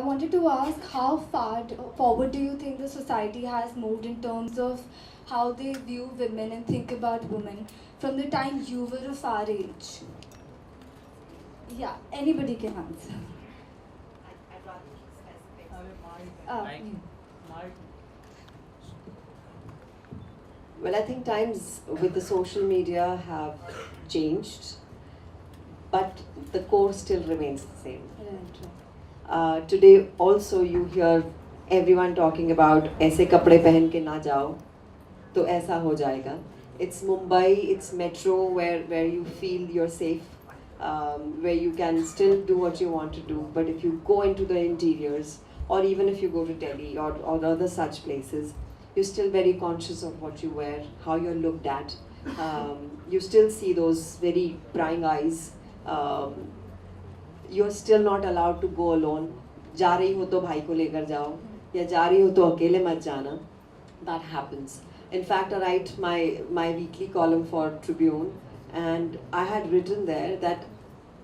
wanted to ask how far forward do you think the society has moved in terms of how they view women and think about women from the time you were of our age? Yeah, anybody can answer. I'd rather keep specific. You. Well, I think times with the social media have changed, but the core still remains the same. Right. Today also you hear everyone talking about ऐसे कपड़े पहन के ना जाओ तो ऐसा हो जाएगा. It's Mumbai, it's metro where you feel you're safe, where you can still do what you want to do. But if you go into the interiors, or even if you go to Delhi or other such places, you're still very conscious of what you wear, how you're looked at. You still see those very prying eyes. You're still not allowed to go alone. जा रही हो तो भाई को लेकर जाओ या जा रही हो तो अकेले मत जाना. That happens. In fact, I write my weekly column for Tribune, and I had written there that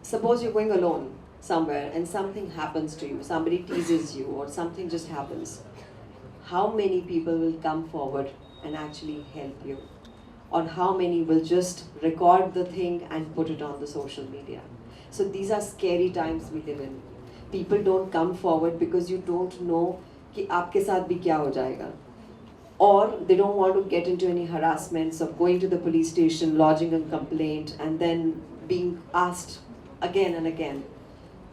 suppose you're going alone somewhere and something happens to you, somebody teases you or something just happens. How many people will come forward and actually help you? Or how many will just record the thing and put it on the social media? So these are scary times we live in. People don't come forward because you don't know कि आपके साथ भी क्या हो जाएगा. Or they don't want to get into any harassments of going to the police station, lodging a complaint, and then being asked again and again.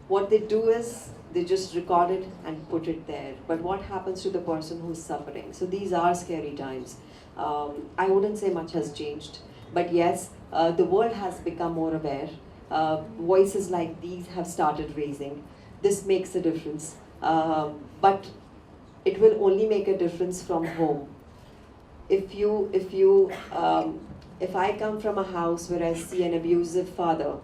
What they do is they just record it and put it there. But what happens to the person who's suffering? So these are scary times. I wouldn't say much has changed, but yes, the world has become more aware. Voices like these have started raising. This makes a difference, but it will only make a difference from home. If I come from a house where I see an abusive father,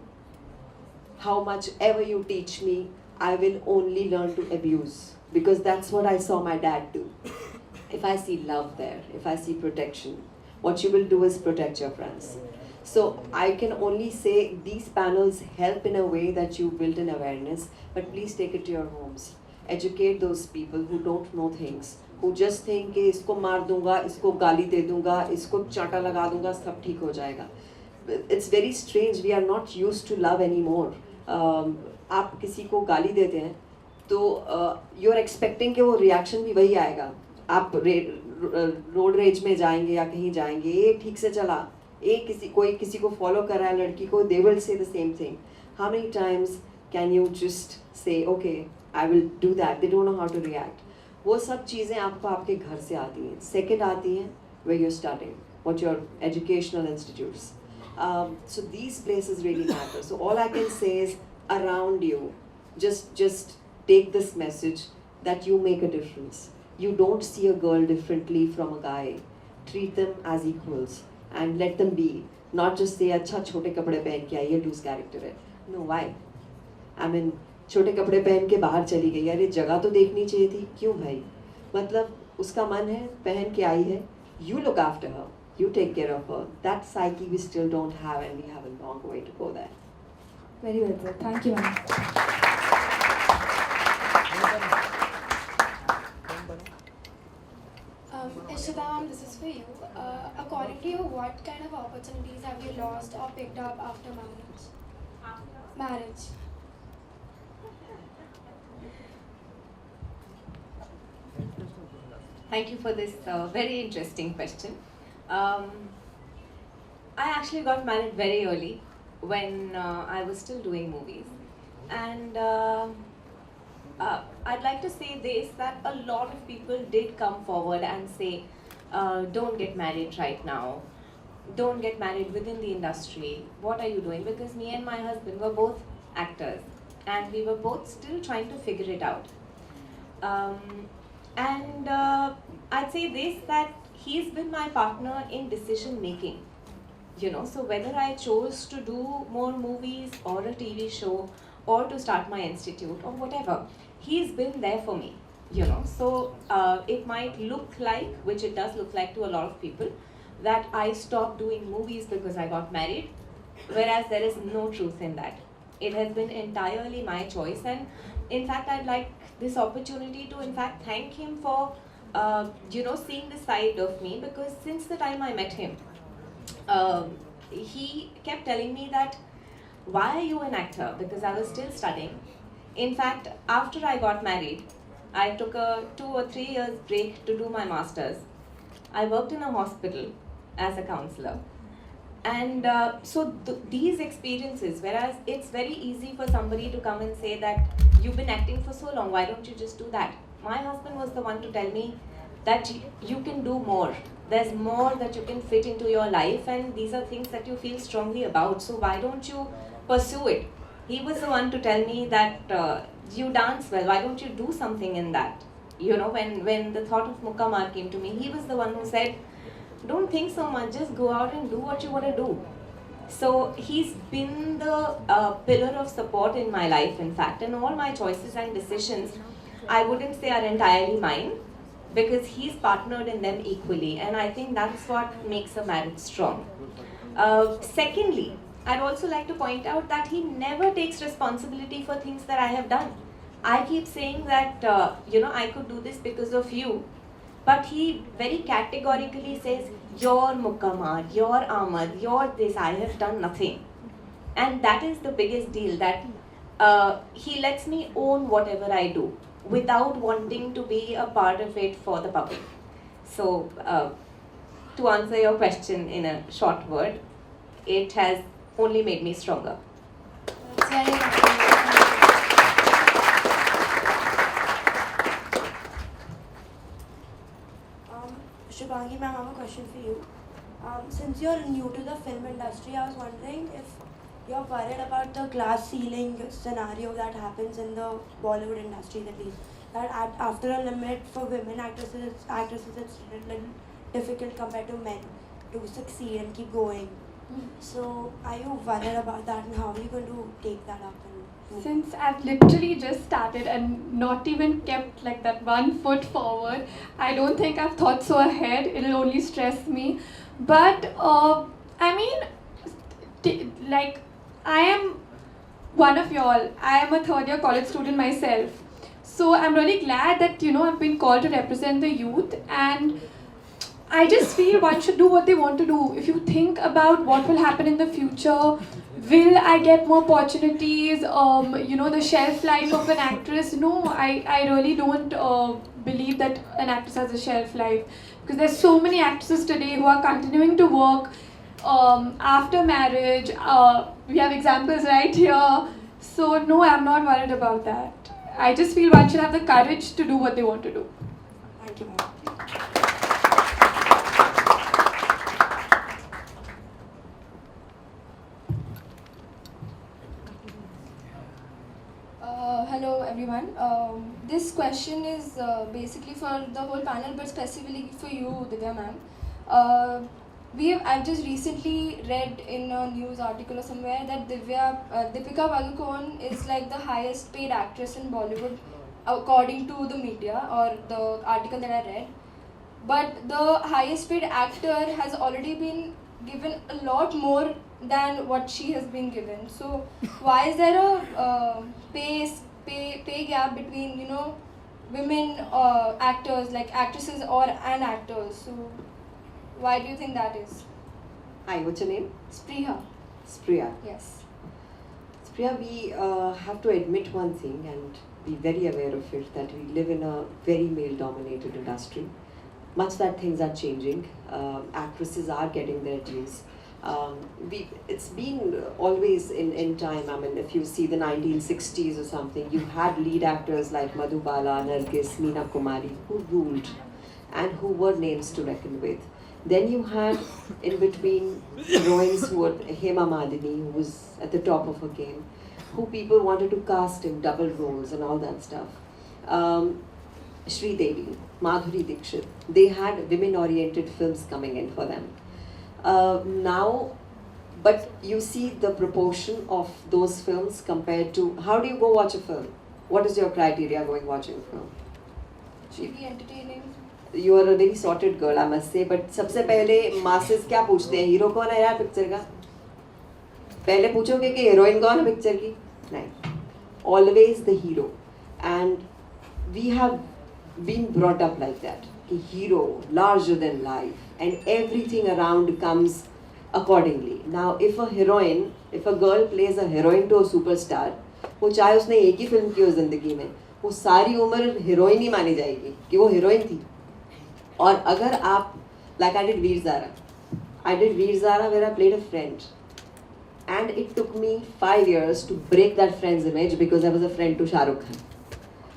how much ever you teach me, I will only learn to abuse, because that's what I saw my dad do. If I see love there, if I see protection, what you will do is protect your friends. So I can only say these panels help in a way that you build an awareness, but please take it to your homes. Educate those people who don't know things, who just think कि इसको मार दूंगा, इसको गाली दे दूंगा, इसको चाटा लगा दूंगा, सब ठीक हो जाएगा. It's very strange. We are not used to love anymore. आप किसी को गाली देते हैं तो you're expecting कि वो reaction भी वही आएगा. आप रोड रेज में जाएंगे या कहीं जाएंगे, ये ठीक से चला, ये कोई किसी को फॉलो कर रहा है लड़की को, they will say the same thing. How many times can you just say okay, I will do that? They don't know how to react. वो सब चीज़ें आपको आपके घर से आती हैं. Second आती हैं where you're studying, what your educational institutes. So these places really matter. So all I can say is around you, just take this message that you make a difference. You don't see a girl differently from a guy. Treat them as equals and let them be. Not just say अच्छा छोटे कपड़े पहन के आई है, loose character है. No, why? I mean, छोटे कपड़े पहन के बाहर चली गई, यार ये जगह तो देखनी चाहिए थी. क्यों भाई? मतलब उसका मन है, पहन के आई है. You look after her. You take care of her. That psyche we still don't have, and we have a long way to go there. Very well said. Thank you, ma'am. Ishita ma'am, this is for you. According to you, what kind of opportunities have you lost or picked up after marriage? Marriage. Thank you for this very interesting question. I actually got married very early when I was still doing movies. And I'd like to say this, that a lot of people did come forward and say, don't get married right now. Don't get married within the industry. What are you doing? Because me and my husband were both actors and we were both still trying to figure it out. I'd say this, that he's been my partner in decision making. You know, so whether I chose to do more movies or a TV show or to start my institute or whatever, he's been there for me, you know. So it might look like, which it does look like to a lot of people, that I stopped doing movies because I got married, whereas there is no truth in that. It has been entirely my choice, and in fact, I'd like this opportunity to, in fact, thank him for, seeing the side of me, because since the time I met him, he kept telling me that, why are you an actor? Because I was still studying. In fact, after I got married, I took a 2 or 3 years break to do my master's. I worked in a hospital as a counselor. And these experiences, whereas it's very easy for somebody to come and say that you've been acting for so long, why don't you just do that? My husband was the one to tell me that you can do more. There's more that you can fit into your life, and these are things that you feel strongly about. So why don't you pursue it? He was the one to tell me that you dance well, why don't you do something in that? When the thought of Mukamar came to me, he was the one who said, don't think so much, just go out and do what you want to do. So he's been the pillar of support in my life, in fact, and all my choices and decisions, I wouldn't say are entirely mine, because he's partnered in them equally, and I think that's what makes a marriage strong. Secondly, I'd also like to point out that he never takes responsibility for things that I have done. I keep saying that, I could do this because of you, but he very categorically says, you're Mukamar, you're Ahmad, you're this, I have done nothing. And that is the biggest deal, that he lets me own whatever I do without wanting to be a part of it for the public. So, to answer your question in a short word, it has only made me stronger. That's very nice. Shubhangi ma'am, I have a question for you. Since you're new to the film industry, I was wondering if you're worried about the glass ceiling scenario that happens in the Bollywood industry, at least. That after a limit for women actresses, it's a little difficult compared to men to succeed and keep going. So, are you worried about that, and how are you going to take that up? Since I've literally just started and not even kept like that 1 foot forward, I don't think I've thought so ahead. It'll only stress me. But I am one of y'all. I am a third year college student myself. So I'm really glad that I've been called to represent the youth, and I just feel one should do what they want to do. If you think about what will happen in the future, will I get more opportunities? The shelf life of an actress. No, I really don't believe that an actress has a shelf life, because there's so many actresses today who are continuing to work after marriage. We have examples right here. So no, I'm not worried about that. I just feel one should have the courage to do what they want to do. Thank you, ma'am. Hello everyone. This question is basically for the whole panel, but specifically for you, Divya ma'am. I've just recently read in a news article or somewhere that Deepika Padukone is like the highest paid actress in Bollywood, according to the media or the article that I read. But the highest paid actor has already been given a lot more than what she has been given. So why is there a pay gap between women actors, like actresses and actors? So why do you think that is? Hi, what's your name? Spriya. Spriya. Yes. Spriya, we have to admit one thing and be very aware of it, that we live in a very male-dominated industry. Much that things are changing. Actresses are getting their dues. It's been always in time. I mean, if you see the 1960s or something, you had lead actors like Madhubala, Nargis, Meena Kumari, who ruled and who were names to reckon with. Then you had in between heroines who were Hema Malini, who was at the top of her game, who people wanted to cast in double roles and all that stuff. Sri Devi, Madhuri Dixit, they had women-oriented films coming in for them. Now, but you see the proportion of those films compared to, how do you go watch a film? What is your criteria going watching a film? Should be entertaining. You are a very sorted girl, I must say, but सबसे पहले masses क्या पूछते हैं? Hero कौन है यार picture का? पहले पूछोगे कि heroine कौन है picture की? नहीं. Always the hero. And we have been brought up like that. A hero, larger than life, and everything around comes accordingly. Now, if a girl plays a heroine to a superstar, वो चाहे उसने एक ही film की हो जिंदगी में, वो सारी उम्र हीरोइन ही मानी जाएगी कि वो हीरोइन थी. और अगर आप, like I did Veer Zara where I played a friend, and it took me 5 years to break that friend's image because I was a friend to Shahrukh Khan.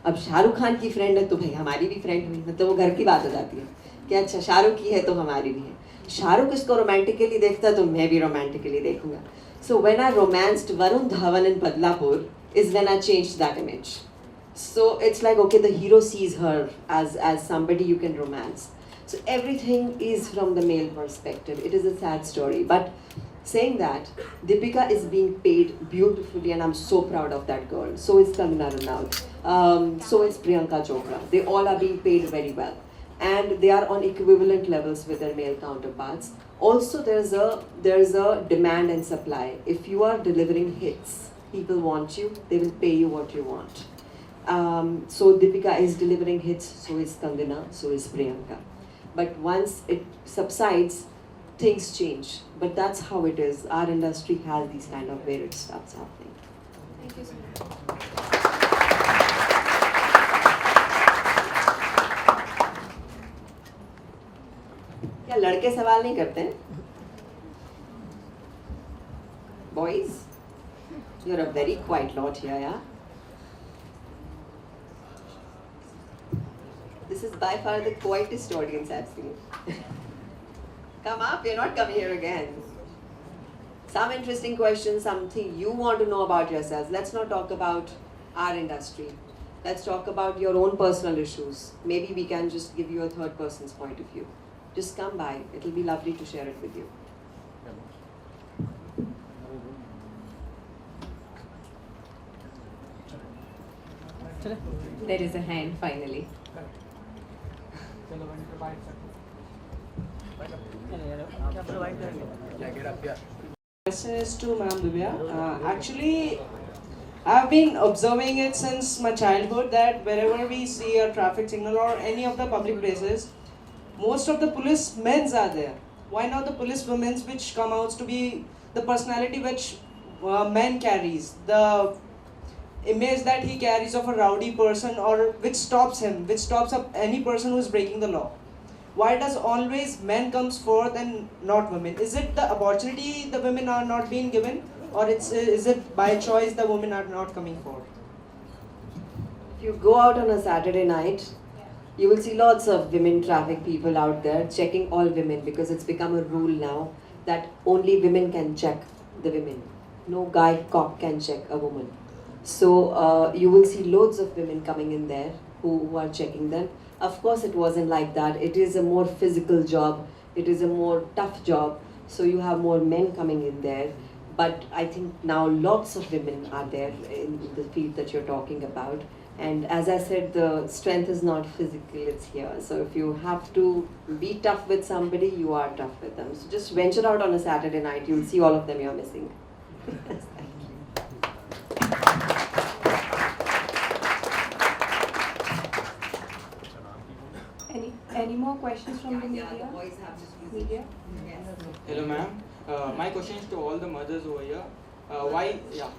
अब शाहरुख खान की फ्रेंड है तो भाई हमारी भी फ्रेंड हुई, तो वो घर की बात हो जाती है कि अच्छा शाहरुख की है तो हमारी भी है. शाहरुख इसको रोमांटिकली देखता है तो मैं भी रोमांटिकली देखूंगा. So when I romanced Varun Dhawan in Badlapur is when I changed that image. So it's like, okay, the hero sees her as somebody you can romance. So everything is from the male perspective. It is a sad story. But saying that, Deepika is being paid beautifully and I'm so proud of that girl. So is Kangana Ranaut. So is Priyanka Chopra. They all are being paid very well. And they are on equivalent levels with their male counterparts. Also, there's a demand and supply. If you are delivering hits, people want you, they will pay you what you want. So Deepika is delivering hits, so is Kangana, so is Priyanka. But once it subsides, things change. But that's how it is. Our industry has these kind of where it starts happening. Thank you so much. क्या लड़के सवाल नहीं करते हैं? Boys, you're a very quiet lot here, yeah? This is by far the quietest audience I've seen. Come up, you're not coming here again. Some interesting questions, something you want to know about yourselves. Let's not talk about our industry. Let's talk about your own personal issues. Maybe we can just give you a third person's point of view. Just come by. It'll be lovely to share it with you. There is a hand finally. Question is to Ma'am Divya. Actually, I've been observing it since my childhood that wherever we see a traffic signal or any of the public places, most of the police men's are there. Why not the police women's, which come out to be the personality which men carries, the image that he carries of a rowdy person, or which stops him, which stops up any person who is breaking the law. Why does always men comes forth and not women? Is it the opportunity the women are not being given, or is it by choice the women are not coming forth? If you go out on a Saturday night, you will see lots of women traffic people out there checking all women, because it's become a rule now that only women can check the women. No guy cop can check a woman. So you will see loads of women coming in there who are checking them. Of course, it wasn't like that. It is a more physical job. It is a more tough job. So you have more men coming in there. But I think now lots of women are there in the field that you're talking about. And as I said, the strength is not physical, it's here. So if you have to be tough with somebody, you are tough with them. So just venture out on a Saturday night, you'll see all of them you're missing. Any more questions from the media? Media? Hello, ma'am. My question is to all the mothers over here. Why? Yeah.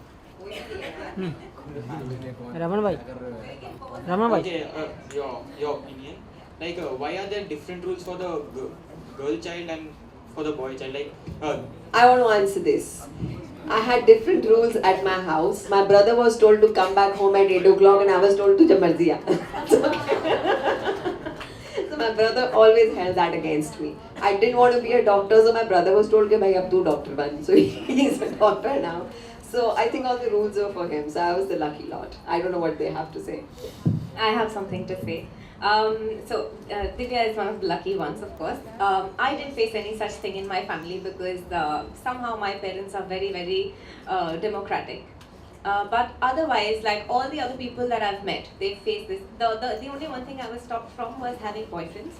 Raman bhai. Raman bhai. Okay. Your opinion. Like, why are there different rules for the girl child and for the boy child? Like, I want to answer this. I had different rules at my house. My brother was told to come back home at 8 o'clock and I was told to Jamarziya. So my brother always held that against me. I didn't want to be a doctor, so my brother was told, "Bhai, ab tu doctor ban." So he's a doctor now. So I think all the rules were for him. So I was the lucky lot. I don't know what they have to say. I have something to say. Divya is one of the lucky ones, of course. I didn't face any such thing in my family because somehow my parents are very, very democratic. But otherwise, like all the other people that I've met, they face this. The only one thing I was stopped from was having boyfriends.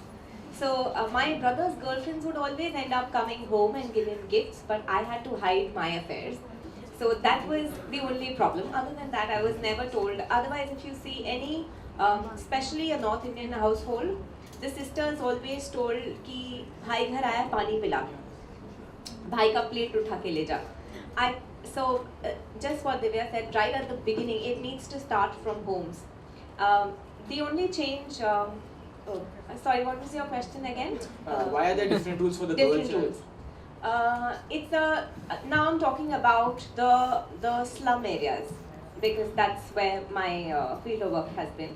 So my brother's girlfriends would always end up coming home and giving gifts, but I had to hide my affairs. So that was the only problem. Other than that, I was never told. Otherwise, if you see any, especially a North Indian household, the sisters always told कि भाई घर आया पानी पिला, भाई का plate उठा के ले जा. Just what Divya said right at the beginning, it needs to start from homes. The only change. Sorry, what was your question again? Why are there different rules for the girl Different child? rules. Now I'm talking about the slum areas because that's where my field of work has been.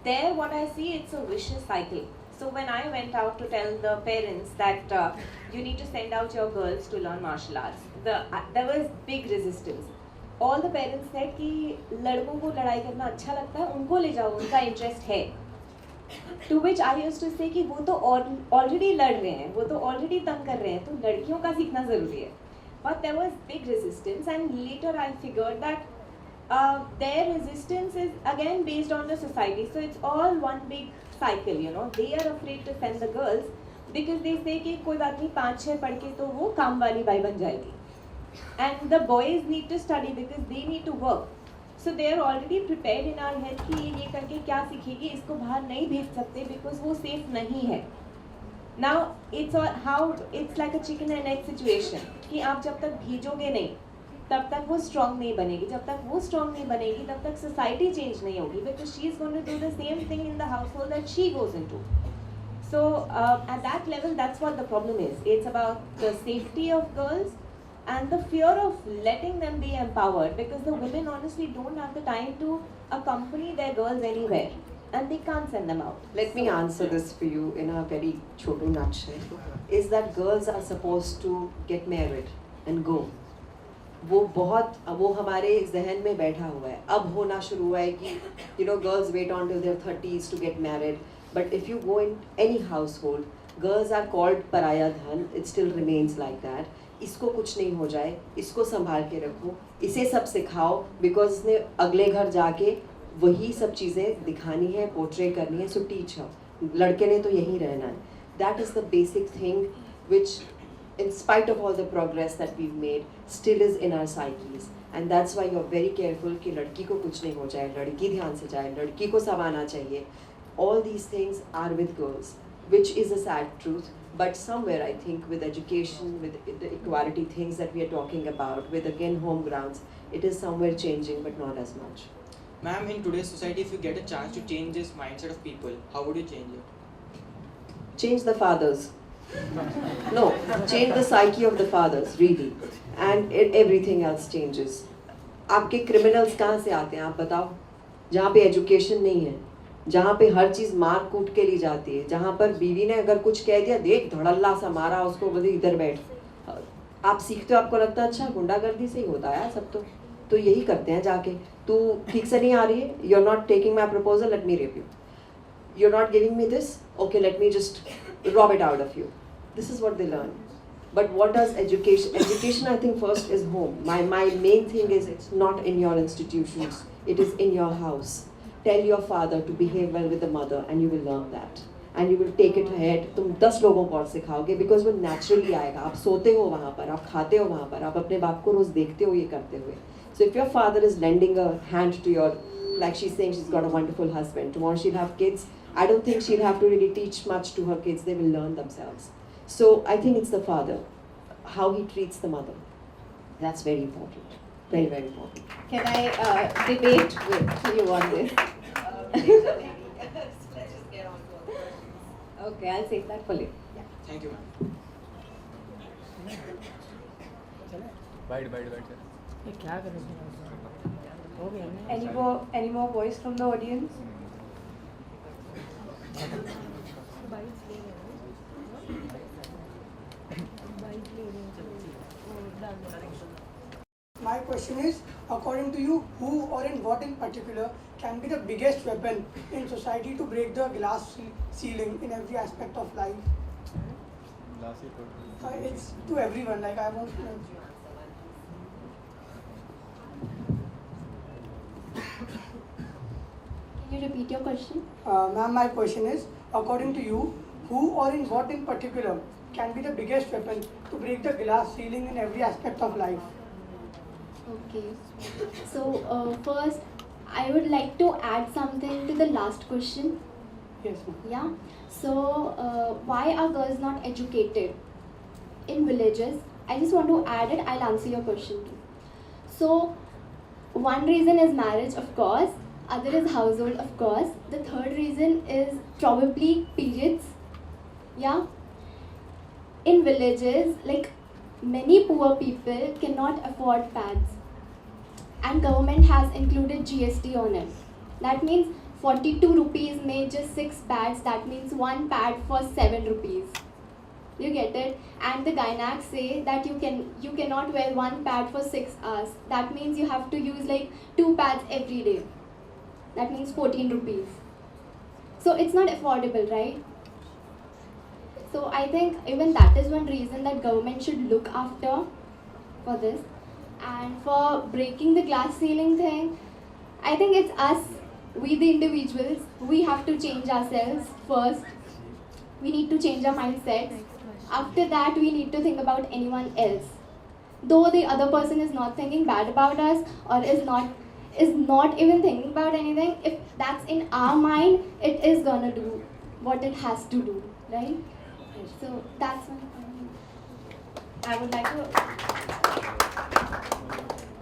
There, what I see, it's a vicious cycle. So when I went out to tell the parents that you need to send out your girls to learn martial arts, there was big resistance. All the parents said कि लड़कों को लड़ाई करना अच्छा लगता है, उनको ले जाओ, उनका इंटरेस्ट है. To which I used to say कि वो तो already लड़ रहे हैं, वो तो already तंग कर रहे हैं, तो लड़कियों का सीखना ज़रूरी है. But there was big resistance, and later I figured that their resistance is again based on the society. So it's all one big cycle, you know. They are afraid to send the girls because they say कि कोई बात नहीं 5-6 पढ़ के तो वो काम वाली बाई बन जाएगी. And the boys need to study because they need to work. So they are already prepared in our head कि ये करके क्या सीखेगी, इसको बाहर नहीं भेज सकते because वो safe नहीं है. Now it's like a chicken and egg situation कि आप जब तक भेजोगे नहीं तब तक वो strong नहीं बनेगी, जब तक वो strong नहीं बनेगी तब तक society change नहीं होगी because she is going to do the same thing in the household that she goes into. So at that level, that's what the problem is. It's about the safety of girls and the fear of letting them be empowered because the women honestly don't have the time to accompany their girls anywhere and they can't send them out. Let me answer this for you in a very chotu nutshell. Is that girls are supposed to get married and go. वो हमारे जहन में बैठा हुआ है. अब होना शुरू हुआ है कि girls wait until their 30s to get married. But if you go in any household, girls are called paraya dhan. It still remains like that. इसको कुछ नहीं हो जाए, इसको संभाल के रखो, इसे सब सिखाओ because इसने अगले घर जाके वही सब चीज़ें दिखानी है, पोर्ट्रे करनी है, so teach her. लड़के ने तो यहीं रहना है. That is the basic thing which, in spite of all the progress that we've made, still is in our psyches. And that's why you're very careful कि लड़की को कुछ नहीं हो जाए, लड़की ध्यान से जाए, लड़की को संभालना चाहिए. All these things are with girls, which is a sad truth. But somewhere I think with education, with the equality things that we are talking about, with again home grounds, it is somewhere changing but not as much. Ma'am, in today's society, if you get a chance to change this mindset of people, how would you change it? Change the fathers. No, change the psyche of the fathers, really. And everything else changes. आपके criminals कहाँ से आते हैं आप बताओ? जहाँ पे education नहीं है, जहाँ पे हर चीज़ मार कूट के ली जाती है, जहाँ पर बीवी ने अगर कुछ कह दिया, देख धड़ल्ला सा मारा उसको, बोले इधर बैठ. आप सीखते हो, आपको लगता है अच्छा गुंडागर्दी से ही होता है सब तो यही करते हैं जाके. तू ठीक से नहीं आ रही है, you're not taking my proposal, let me rape you. You're not giving me this, okay, let me just rob it out of you. This is what they learn. But what does education? Education, I think, first is home. My main thing is it's not in your institutions. It is in your house. Tell your father to behave well with the mother, and you will learn that. And you will take it ahead. तुम 10 लोगों को और सिखाओगे because वो naturally आएगा. आप सोते हो वहाँ पर, आप खाते हो वहाँ पर, आप अपने बाप को रोज देखते हो ये करते हुए. So if your father is lending a hand to your, like she's saying, she's got a wonderful husband. Tomorrow she'll have kids. I don't think she'll have to really teach much to her kids. They will learn themselves. So I think it's the father, how he treats the mother. That's very important. Very, very important. Can I debate with you on this? Okay, I'll save that for later. Thank you, ma'am. ये क्या करेंगे हो गया ना Any more voice from the audience? My question is, according to you, who or in what in particular can be the biggest weapon in society to break the glass ceiling in every aspect of life? It's to everyone, like I want to know. Can you repeat your question? Ma'am, my question is, according to you, who or in what in particular can be the biggest weapon to break the glass ceiling in every aspect of life? Okay. So first, I would like to add something to the last question. Yes, ma'am. Yeah. So why are girls not educated in villages? I just want to add it. I'll answer your question too. So one reason is marriage, of course. Other is household, of course. The third reason is probably periods. Yeah. In villages, like many poor people cannot afford pads, and government has included GST on it. That means 42 rupees may just 6 pads. That means one pad for 7 rupees. You get it? And the gynacs say that you cannot wear one pad for 6 hours. That means you have to use like 2 pads every day. That means 14 rupees. So it's not affordable, right? So I think even that is one reason that government should look after for this. And for breaking the glass ceiling thing, I think it's us, we the individuals, we have to change ourselves first. We need to change our mindsets. After that, we need to think about anyone else. Though the other person is not thinking bad about us or is not even thinking about anything, if that's in our mind, it is gonna do what it has to do, right? So that's one point. I would like to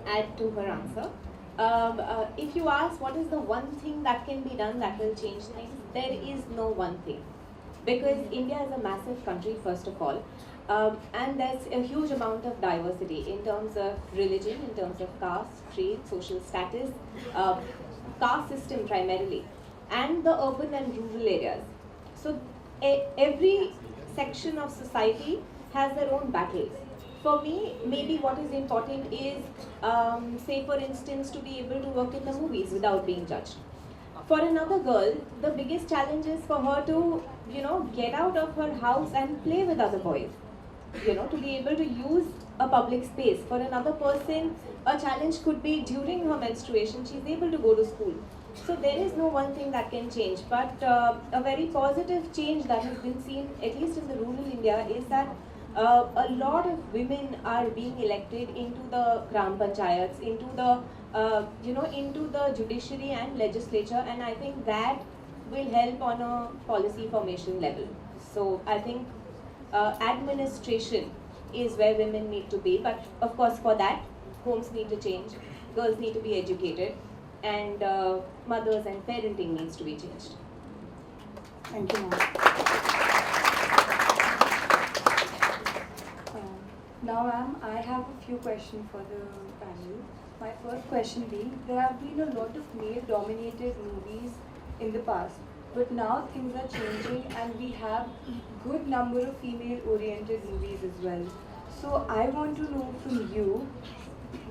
add to her answer. If you ask what is the one thing that can be done that will change things, there is no one thing. Because India is a massive country, first of all, and there's a huge amount of diversity in terms of religion, in terms of caste, trade, social status, caste system primarily, and the urban and rural areas. So every section of society has their own battles. For me, maybe what is important is, say for instance, to be able to work in the movies without being judged. For another girl, the biggest challenge is for her to, get out of her house and play with other boys. To be able to use a public space. For another person, a challenge could be during her menstruation, she's able to go to school. So there is no one thing that can change, but a very positive change that has been seen, at least in the rural India, is that a lot of women are being elected into the gram panchayats, into the judiciary and legislature, and I think that will help on a policy formation level. So I think administration is where women need to be, but of course for that, homes need to change, girls need to be educated, and mothers and parenting needs to be changed. Thank you, ma'am. Now, ma'am, I have a few questions for the panel. My first question being, there have been a lot of male-dominated movies in the past, but now things are changing and we have good number of female-oriented movies as well. So I want to know from you,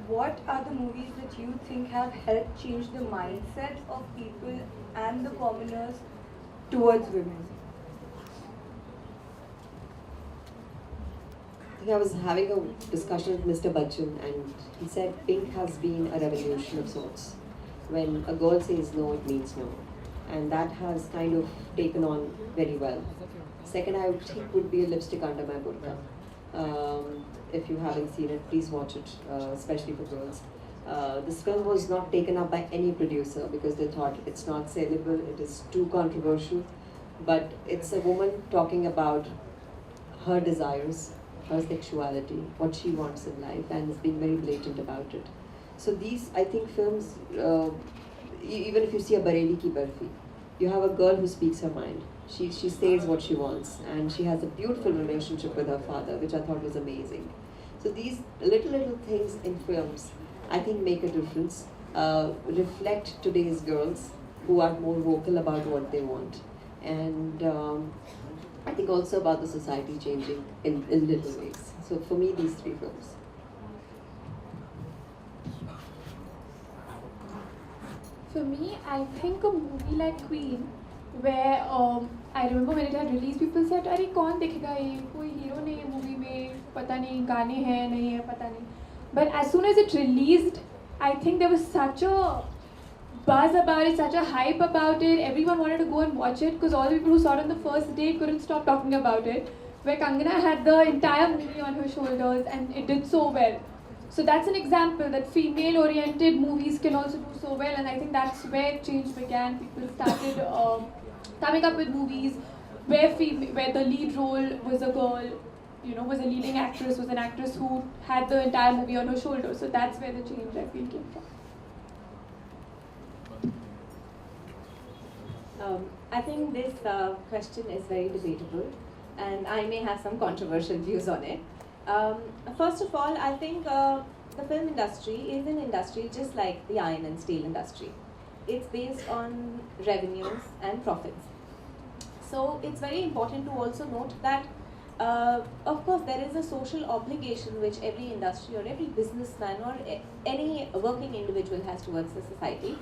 what are the movies that you think have helped change the mindset of people and the commoners towards women? I was having a discussion with Mr. Bachchan, and he said Pink has been a revolution of sorts. When a girl says no, it means no. And that has kind of taken on very well. Second, I would think would be a lipstick under my burqa. If you haven't seen it, please watch it, especially for girls. This film was not taken up by any producer because they thought it's not saleable, it is too controversial. But it's a woman talking about her desires, her sexuality, what she wants in life, and is being very blatant about it. So these, I think, films, even if you see a Bareilly Ki Barfi, you have a girl who speaks her mind. She says what she wants, and she has a beautiful relationship with her father, which I thought was amazing. So these little things in films, I think, make a difference, reflect today's girls who are more vocal about what they want. And I think also about the society changing in little ways. So for me, these three films. For me, I think a movie like Queen, where I remember when it had released, people said, "अरे कौन देखेगा ये? कोई hero नहीं है movie में, पता नहीं गाने हैं नहीं है पता नहीं." But as soon as it released, I think there was such a buzz about it, such a hype about it. Everyone wanted to go and watch it because all the people who saw it on the first day couldn't stop talking about it. Where Kangana had the entire movie on her shoulders and it did so well. So that's an example that female-oriented movies can also do so well, and I think that's where change began. People started coming up with movies where the lead role was a girl, was a leading actress, was an actress who had the entire movie on her shoulders. So that's where the change, I feel, came from. I think this question is very debatable, and I may have some controversial views on it. First of all, I think the film industry is an industry just like the iron and steel industry. It's based on revenues and profits. So it's very important to also note that, of course, there is a social obligation which every industry or every businessman or any working individual has towards the society.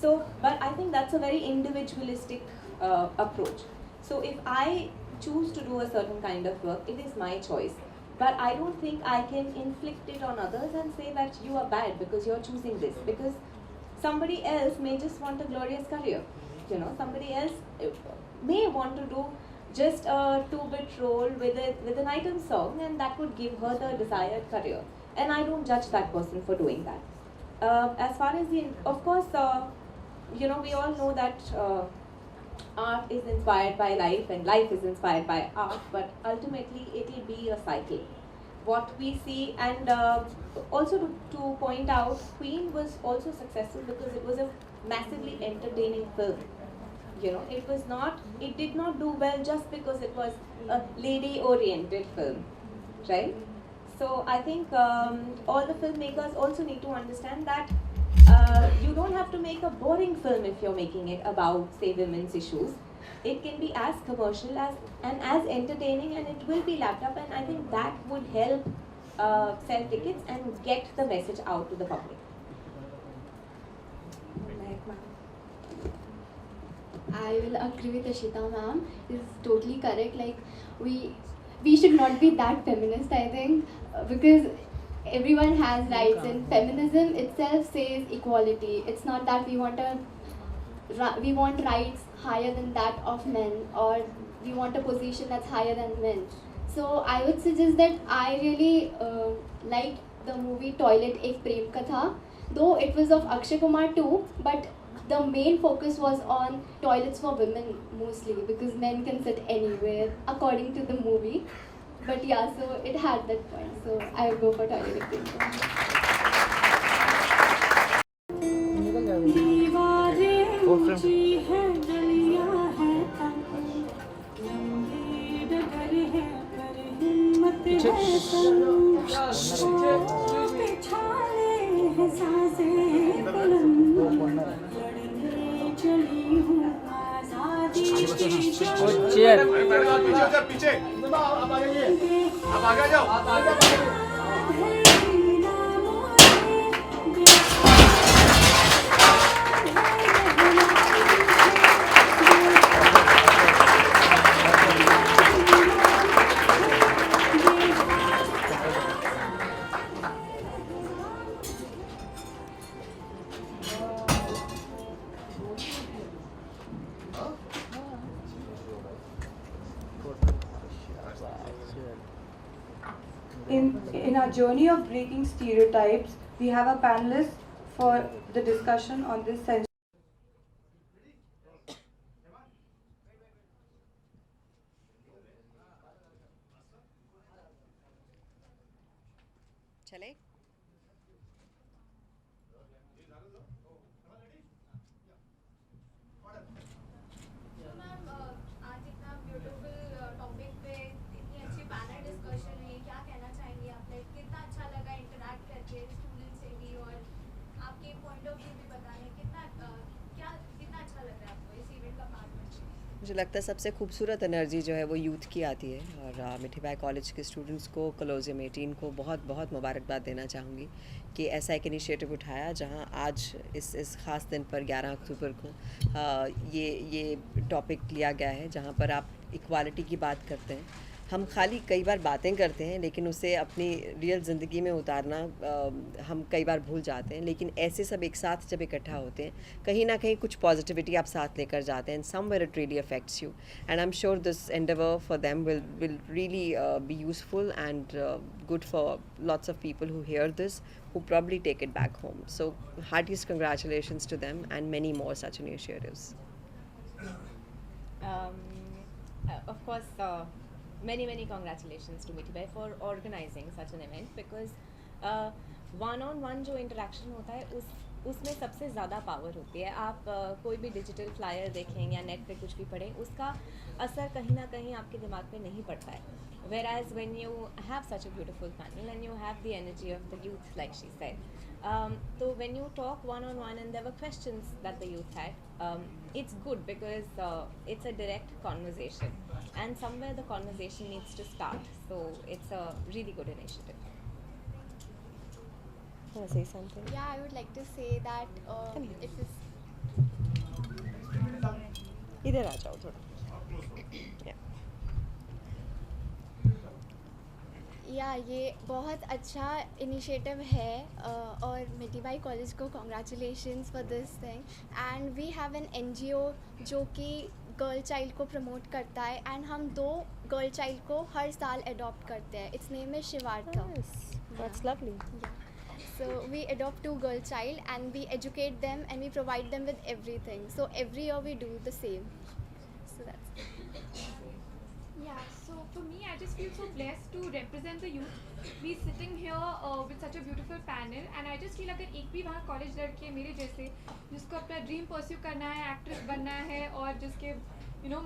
So, but I think that's a very individualistic approach. So if I choose to do a certain kind of work, it is my choice. But I don't think I can inflict it on others and say that you are bad because you're choosing this. Because somebody else may just want a glorious career. Somebody else may want to do just a 2-bit role with an item song, and that would give her the desired career. And I don't judge that person for doing that. As far as of course, we all know that art is inspired by life and life is inspired by art, but ultimately it will be a cycle. What we see, and also to point out, Queen was also successful because it was a massively entertaining film. It did not do well just because it was a lady-oriented film, right? So I think all the filmmakers also need to understand that you don't have to make a boring film if you're making it about, say, women's issues. It can be as commercial and as entertaining, and it will be lapped up, and I think that would help sell tickets and get the message out to the public. I will agree with Ashita ma'am. It's totally correct. Like we should not be that feminist, I think, because everyone has rights, and feminism itself says equality. It's not that we want rights higher than that of men, or we want a position that's higher than men. So I would suggest that I really liked the movie Toilet Ek Prem Katha, though it was of Akshay Kumar too, but the main focus was on toilets for women mostly, because men can sit anywhere according to the movie. But yeah, so it had that point. So I will go for Toilet Ek Prem In our journey of breaking stereotypes, we have a panelist for the discussion on this session. चले? मुझे लगता है सबसे खूबसूरत energy जो है वो youth की आती है, और मिठी बाई कॉलेज के स्टूडेंट्स को, कॉलोजियम 18 को बहुत बहुत मुबारकबाद देना चाहूँगी कि ऐसा एक इनिशिएटिव उठाया जहाँ आज इस ख़ास दिन पर 11 अक्टूबर को ये टॉपिक लिया गया है, जहाँ पर आप इक्वालिटी की बात करते हैं। हम खाली कई बार बातें करते हैं लेकिन उसे अपनी रियल ज़िंदगी में उतारना हम कई बार भूल जाते हैं, लेकिन ऐसे सब एक साथ जब इकट्ठा होते हैं कहीं ना कहीं कुछ पॉजिटिविटी आप साथ लेकर जाते हैं, and somewhere it really affects you, and I am sure this Endeavour for them will really be useful and good for lots of people who hear this, who probably take it back home. So heartiest congratulations to them and many more such initiatives. Of course, many congratulations to Miti Bhai for organizing such an event, because one-on-one जो interaction होता है उसमें सबसे ज़्यादा power होती है. आप कोई भी डिजिटल फ्लायर देखें या नेट पे कुछ भी पढ़ें, उसका असर कहीं ना कहीं आपके दिमाग पे नहीं पड़ता है. Whereas when you have such a beautiful panel and you have the energy of the youth, like she said, so when you talk one-on-one and there were questions that the youth had, it's good because it's a direct conversation and somewhere the conversation needs to start. So it's a really good initiative. Want to say something? Yeah, I would like to say that it is. इधर आ जाओ थोड़ा. Yeah. ये बहुत अच्छा initiative है और Mithibai college को congratulations for this thing. And we have an NGO जो कि गर्ल चाइल्ड को प्रमोट करता है, एंड हम 2 गर्ल चाइल्ड को हर साल अडॉप्ट करते हैं. It's name is Shivartha. That's lovely. So we adopt 2 girl child and we educate them and we provide them with everything. So every year we do the same. So that's it. Yeah, so for me, I just feel so blessed to represent the youth. We sitting here with such a beautiful panel, and I just feel अगर एक भी वहाँ college लड़के मेरे जैसे जिसको अपना dream pursue करना है, एक्ट्रेस बनना है, और जिसके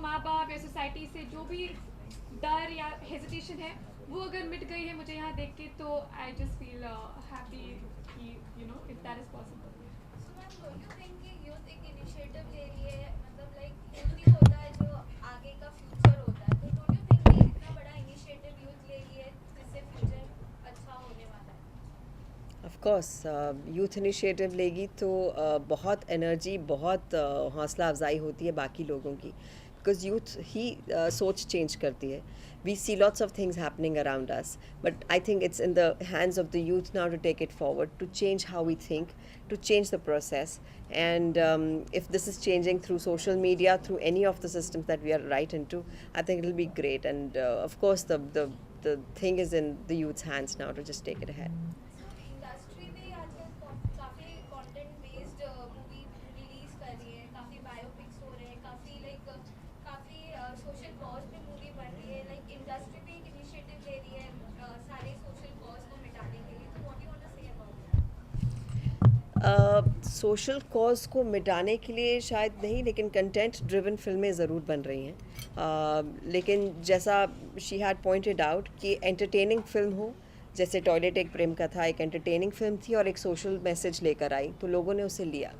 माँ बाप या सोसाइटी से जो भी डर या हेजिटेशन है वो अगर मिट गई है मुझे यहाँ देख के, तो आई जस्ट फील हैप्पी कि if that is possible. So ma'am, don't you think कि youth एक initiative ले रही है, मतलब like youth ही होता है जो आगे का future होता है, तो don't you think कि इतना बड़ा initiative youth ले रही है जिससे future अच्छा होने वाला है? Of course, यूथ इनिशिएटिव लेगी तो बहुत एनर्जी, बहुत हौसला अफजाई होती है बाकी लोगों की, बिकॉज यूथ ही सोच चेंज करती है. We see lots of things happening around us, but I think it's in the hands of the youth now to take it forward, to change how we think, to change the process. And if this is changing through social media, through any of the systems that we are right into, I think it'll be great. And of course, the thing is in the youth's hands now to just take it ahead. Industry भी आजकल काफ़ी content based movie release कर रही है, काफ़ी biopics हो रहे हैं, काफ़ी सोशल कॉज पे मूवी बन रही है. लाइक इंडस्ट्री भी एक इनिशिएटिव ले रही है सारे सोशल कॉज को मिटाने के लिए. तो what you want to say about that? Social cause को मिटाने के लिए शायद नहीं, लेकिन कंटेंट ड्रिवन फिल्में ज़रूर बन रही हैं. लेकिन जैसा शी हैड पॉइंटेड आउट कि एंटरटेनिंग फिल्म हो, जैसे टॉयलेट एक प्रेम कथा एक एंटरटेनिंग फिल्म थी और एक सोशल मैसेज लेकर आई, तो लोगों ने उसे लिया.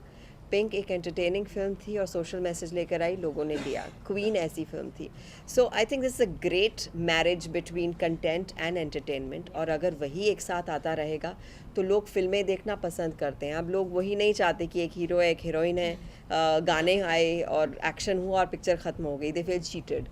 पिंक एक एंटरटेनिंग फिल्म थी और सोशल मैसेज लेकर आई, लोगों ने लिया. क्वीन ऐसी फिल्म थी. So I think this is a great marriage between content and entertainment, और अगर वही एक साथ आता रहेगा तो लोग फिल्में देखना पसंद करते हैं. अब लोग वही नहीं चाहते कि एक हीरो है एक हीरोइन है, गाने आए और एक्शन हुआ और पिक्चर ख़त्म हो गई. They feel cheated.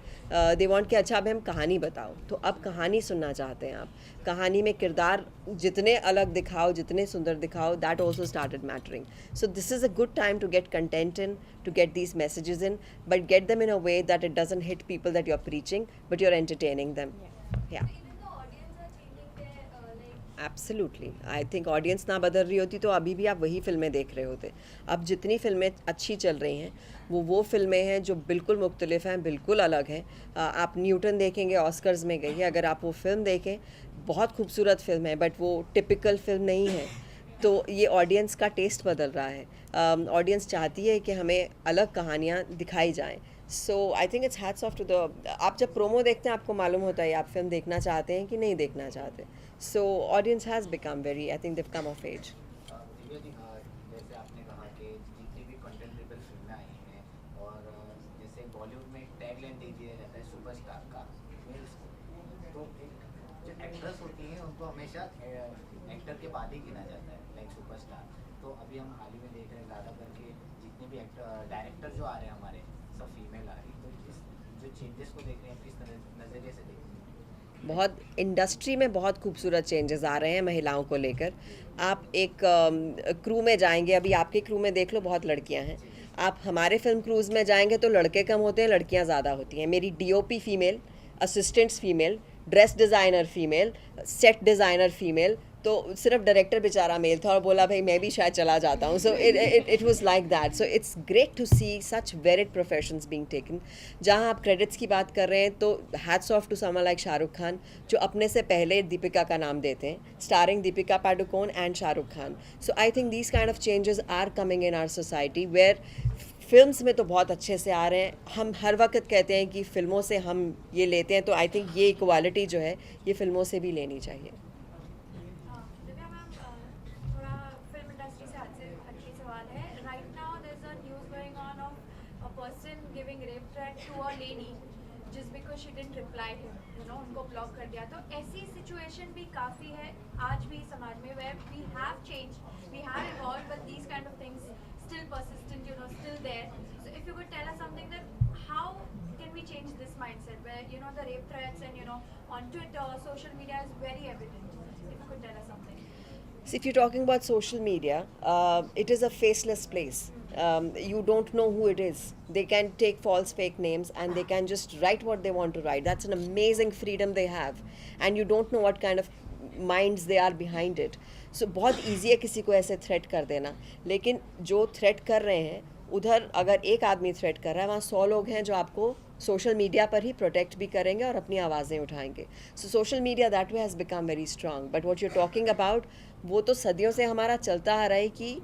They want कि अच्छा अब हम कहानी बताओ. तो अब कहानी सुनना चाहते हैं आप. कहानी में किरदार जितने अलग दिखाओ, जितने सुंदर दिखाओ, that also started mattering. So this is a good time to get content in, to get these messages in, but get them in a way that it doesn't hit people that you're preaching, but you're entertaining them. Yeah. Even the audience are changing their like Absolutely. I think audience ना बदल रही होती तो अभी भी आप वही फिल्में देख रहे होते. अब जितनी फिल्में अच्छी चल रही हैं वो फिल्में हैं जो बिल्कुल मुख्तलिफ हैं, बिल्कुल अलग हैं. आप न्यूटन देखेंगे, ऑस्कर्स में गई है, अगर आप वो फिल्म देखें बहुत खूबसूरत फिल्म है, बट वो टिपिकल फिल्म नहीं है. तो ये ऑडियंस का टेस्ट बदल रहा है. ऑडियंस चाहती है कि हमें अलग कहानियाँ दिखाई जाएं. So I think it's hats off to the. आप जब प्रोमो देखते हैं आपको मालूम होता है आप फिल्म देखना चाहते हैं कि नहीं देखना चाहते. So audience has become very, I think they've come of age. जैसे आपने कहा कि जितनी भी कंटेम्परेरी फिल्में आई हैं, और जैसे बॉलीवुड में टैगलाइन दे दिया जाता है सुपरस्टार का, तो जो एक्ट्रेस होती हैं उनको हमेशा एक्टर के बाद ही गिना जाता है, लाइक सुपरस्टार. तो अभी हम हाल ही में देख रहे हैं ज़्यादा करके जितने भी डायरेक्टर जो आ रहे हैं हमारे, सब फीमेल आ रही. तो इस जो चेंजेस को देख रहे हैं किस नज़रिए से देख रहे हैं? बहुत इंडस्ट्री में बहुत खूबसूरत चेंजेस आ रहे हैं महिलाओं को लेकर। आप एक क्रू में जाएंगे, अभी आपके क्रू में देख लो बहुत लड़कियां हैं। आप हमारे फिल्म क्रूज़ में जाएंगे तो लड़के कम होते हैं, लड़कियां ज़्यादा होती हैं। मेरी DOP female, assistants female, dress designer female, set designer female, तो सिर्फ डायरेक्टर बेचारा मेल था और बोला भाई मैं भी शायद चला जाता हूँ। So it was like that. So it's great to see such varied professions being taken. जहाँ आप क्रेडिट्स की बात कर रहे हैं तो hats off to someone like Shahrukh Khan, जो अपने से पहले दीपिका का नाम देते हैं, starring Deepika Padukone and Shahrukh Khan. So I think these kind of changes are coming in our society, where films में तो बहुत अच्छे से आ रहे हैं। हम हर वक्त कहते हैं कि फ़िल्मों से हम ये लेते हैं, तो आई थिंक ये इक्वालिटी जो है ये फ़िल्मों से भी लेनी चाहिए। just because she didn't reply him, उनको ब्लॉक कर दिया। तो ऐसी सिचुएशन भी काफ़ी है आज भी समाज में, where we have changed, we have evolved, but these kind of things still persistent, still there. So if you could tell us something, that how can we change this mindset where the rape threats and on Twitter, social media is very evident. If you could tell us something. See, if you're talking about social media, it is a faceless place. You don't know who it is. They can take false fake names and they can just write what they want to write. That's an amazing freedom they have, and you don't know what kind of minds they are behind it. So बहुत easy है किसी को ऐसे threat कर देना, लेकिन जो threat कर रहे हैं उधर अगर एक आदमी threat कर रहा है, वहाँ 100 लोग हैं जो आपको सोशल मीडिया पर ही प्रोटेक्ट भी करेंगे और अपनी आवाज़ें उठाएंगे। So social media that way has become very strong. But what you talking about, वो तो सदियों से हमारा चलता आ रहा है कि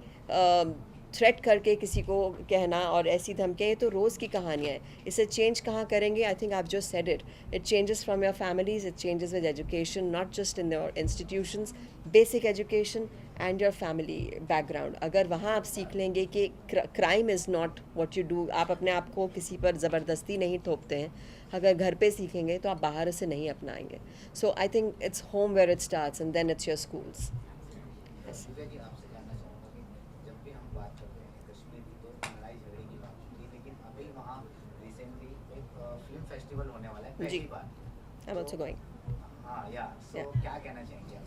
थ्रेट करके किसी को कहना और ऐसी धमकियाँ, ये तो रोज़ की कहानियाँ हैं। इसे चेंज कहाँ करेंगे? I think I have just said it, it changes from your families, it changes with education, not just in your institutions, basic education and your family background. अगर वहाँ आप सीख लेंगे कि crime is not what you do, आप अपने आप को किसी पर ज़बरदस्ती नहीं थोपते हैं, अगर घर पे सीखेंगे तो आप बाहर से नहीं अपनाएंगे। So I think it's home where it starts and then it's your schools. Festival होने वाला है जी, पहली बार। I'm also going. हाँ या Yeah. क्या कहना चाहेंगे आप?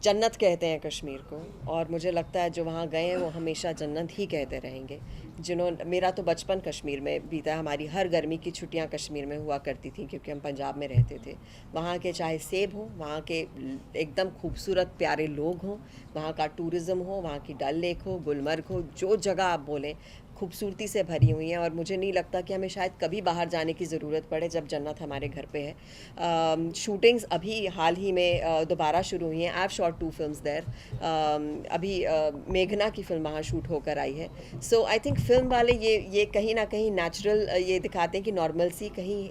जन्नत कहते हैं कश्मीर को, और मुझे लगता है जो वहाँ गए हैं वो हमेशा जन्नत ही कहते रहेंगे। मेरा तो बचपन कश्मीर में बीता है, हमारी हर गर्मी की छुट्टियाँ कश्मीर में हुआ करती थी क्योंकि हम पंजाब में रहते थे। वहाँ के चाहे सेब हो, वहाँ के एकदम खूबसूरत प्यारे लोग हों, वहाँ का टूरिज़्म हो, वहाँ की डल लेक हो, गुलमर्ग हो, जो जगह आप बोलें खूबसूरती से भरी हुई हैं, और मुझे नहीं लगता कि हमें शायद कभी बाहर जाने की ज़रूरत पड़े जब जन्नत हमारे घर पे है। शूटिंग्स अभी हाल ही में दोबारा शुरू हुई हैं। I have shot 2 films there. अभी मेघना की फिल्म वहाँ शूट होकर आई है। सो आई थिंक फिल्म वाले ये कहीं ना कहीं नेचुरल ये दिखाते हैं कि नॉर्मल सी कहीं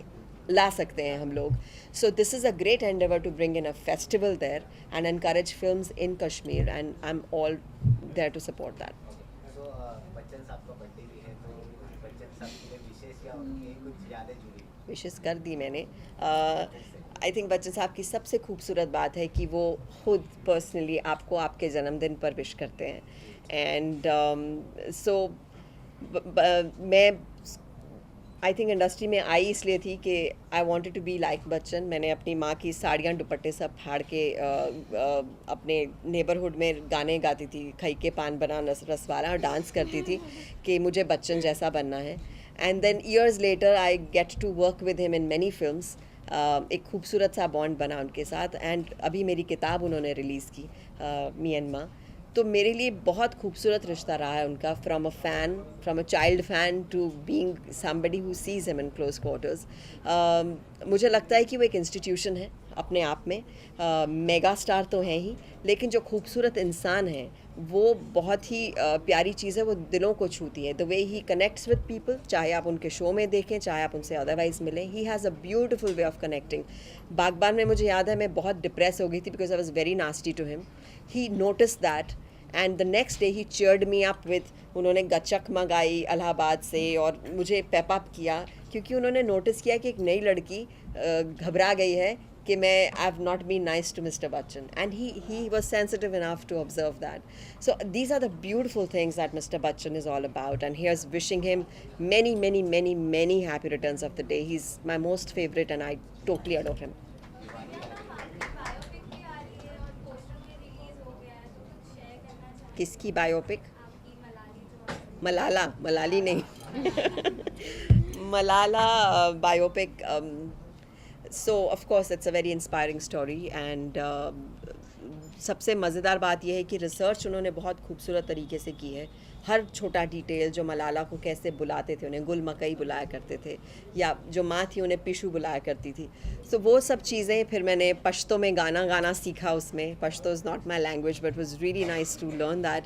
ला सकते हैं हम लोग। So this is a great endeavour to bring in a festival there and encourage films in Kashmir, and I am all there to support that. विशेष कर दी मैंने। आई थिंक बच्चन साहब की सबसे खूबसूरत बात है कि वो खुद पर्सनली आपको आपके जन्मदिन पर विश करते हैं, एंड सो मैं आई थिंक इंडस्ट्री में आई इसलिए थी कि I wanted to be like Bachchan. मैंने अपनी माँ की साड़ियाँ दुपट्टे सब फाड़ के अपने नेबरहुड में गाने गाती थी, खई के पान बना रसवाला, और डांस करती थी कि मुझे बच्चन जैसा बनना है। And then years later I get to work with him in many films. एक खूबसूरत सा बॉन्ड बना उनके साथ, एंड अभी मेरी किताब उन्होंने रिलीज़ की, मी एंड माँ। तो मेरे लिए बहुत खूबसूरत रिश्ता रहा है उनका, from a child fan to being somebody who sees him in close quarters. मुझे लगता है कि वो एक इंस्टीट्यूशन है अपने आप में। मेगा स्टार तो हैं ही, लेकिन जो खूबसूरत इंसान है वो बहुत ही प्यारी चीज़ है, वो दिलों को छूती है। The way he connects with people, चाहे आप उनके शो में देखें, चाहे आप उनसे अदरवाइज़ मिलें, he has a beautiful way of connecting. बागबान में मुझे याद है मैं बहुत डिप्रेस हो गई थी because I was very nasty to him. He notice that and the next day he cheered me up with, उन्होंने गचक मंगाई इलाहाबाद से और मुझे पेप अप किया, क्योंकि उन्होंने नोटिस किया कि एक नई लड़की घबरा गई है कि मैं I have not been nice to mister Bachchan, and he was sensitive enough to observe that. So these are the beautiful things that mister Bachchan is all about, and here's wishing him many many many many happy returns of the day. He's my most favorite and I totally adore him. किसकी biopic? Malala, मलाली नहीं. Malala biopic. So of course it's a very inspiring story, and सबसे मज़ेदार बात यह है कि research उन्होंने बहुत खूबसूरत तरीके से की है. हर छोटा डिटेल, जो मलाला को कैसे बुलाते थे, उन्हें गुल मकई बुलाया करते थे, या जो माँ थी उन्हें पिशू बुलाया करती थी. सो वो सब चीज़ें. फिर मैंने पश्तो में गाना सीखा उसमें. Pashto is not my language but was really nice to learn that.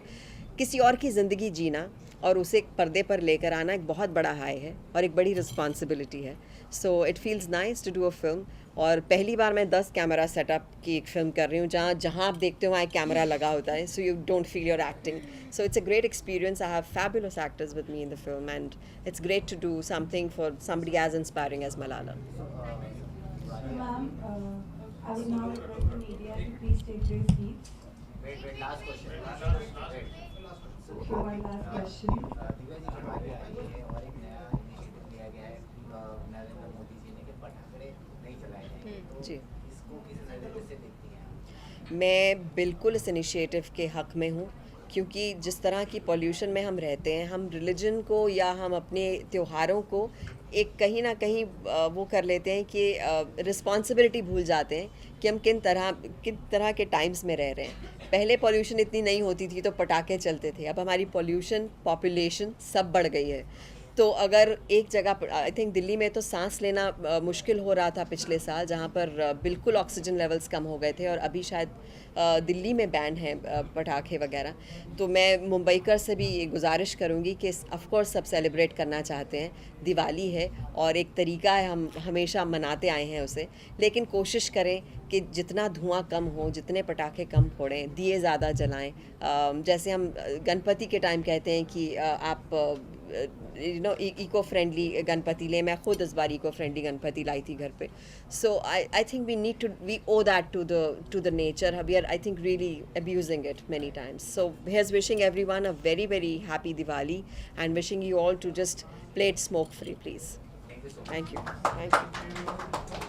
किसी और की ज़िंदगी जीना और उसे पर्दे पर लेकर आना एक बहुत बड़ा हाई है और एक बड़ी रिस्पॉन्सिबिलिटी है. So it feels nice to do a film. और पहली बार मैं 10 कैमरा सेटअप की एक फ़िल्म कर रही हूँ जहाँ आप देखते हो वहाँ एक कैमरा लगा होता है. So you don't feel your acting. So it's a great experience. I have fabulous actors with me in the film, and it's great to do something for somebody as inspiring as Malala. Ma'am, I would now request the media to please take their seats. Wait, last question. So my last question. Divya ji की बात आई है और एक नया initiative लिया गया है नरेंद्र मोदी जी ने कि पटाखे नहीं चलाए जाएंगे. जी. इसको किस नज़रिए से देखती हैं? मैं बिल्कुल इस इनिशिएटिव के हक़ में हूँ, क्योंकि जिस तरह की पॉल्यूशन में हम रहते हैं, हम रिलीजन को या हम अपने त्योहारों को एक कहीं ना कहीं वो कर लेते हैं कि रिस्पॉन्सिबिलिटी भूल जाते हैं कि हम किन तरह के टाइम्स में रह रहे हैं. पहले पॉल्यूशन इतनी नहीं होती थी तो पटाखे चलते थे. अब हमारी पॉल्यूशन, पॉपुलेशन सब बढ़ गई है. तो अगर एक जगह, आई थिंक दिल्ली में तो सांस लेना मुश्किल हो रहा था पिछले साल, जहाँ पर बिल्कुल ऑक्सीजन लेवल्स कम हो गए थे, और अभी शायद दिल्ली में बैन है पटाखे वगैरह. तो मैं मुंबईकर से भी ये गुजारिश करूँगी कि ऑफ कोर्स सब सेलिब्रेट करना चाहते हैं, दिवाली है और एक तरीका है, हम हमेशा मनाते आए हैं उसे, लेकिन कोशिश करें कि जितना धुआं कम हो, जितने पटाखे कम फोड़ें, दिए ज़्यादा जलाएं. जैसे हम गणपति के टाइम कहते हैं कि आप इको फ्रेंडली गणपति ले. मैं खुद इस बार इको फ्रेंडली गणपति लाई थी घर पे. So I think we owe that to the nature. We are, I think, really abusing it many times. So here's wishing everyone a very very happy Diwali, and wishing you all to just play it smoke free, please. Thank you so much. Thank you.